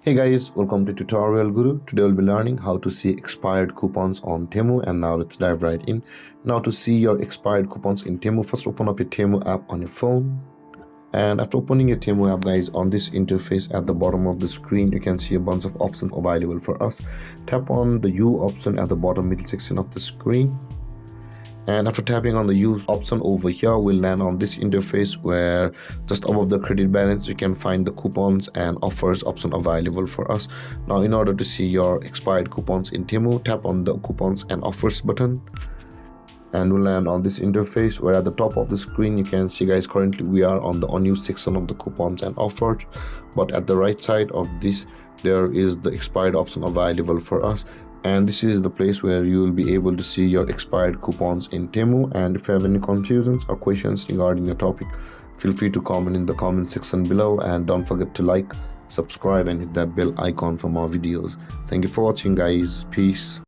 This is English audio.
Hey guys, welcome to Tutorial Guru. Today we'll be learning how to see expired coupons on Temu, and now let's dive right in. Now to see your expired coupons in Temu, first open up your Temu app on your phone. And after opening your Temu app, guys, on this interface at the bottom of the screen, you can see a bunch of options available for us. Tap on the U option at the bottom middle section of the screen. And after tapping on the use option over here, we'll land on this interface where just above the credit balance you can find the coupons and offers option available for us. Now in order to see your expired coupons in Temu, tap on the coupons and offers button and we'll land on this interface where at the top of the screen you can see, guys, currently we are on the unused section of the coupons and offers, but at the right side of this there is the expired option available for us, and this is the place where you will be able to see your expired coupons in Temu. And if you have any confusions or questions regarding your topic, feel free to comment in the comment section below, and don't forget to like, subscribe and hit that bell icon for more videos. Thank you for watching, guys. Peace.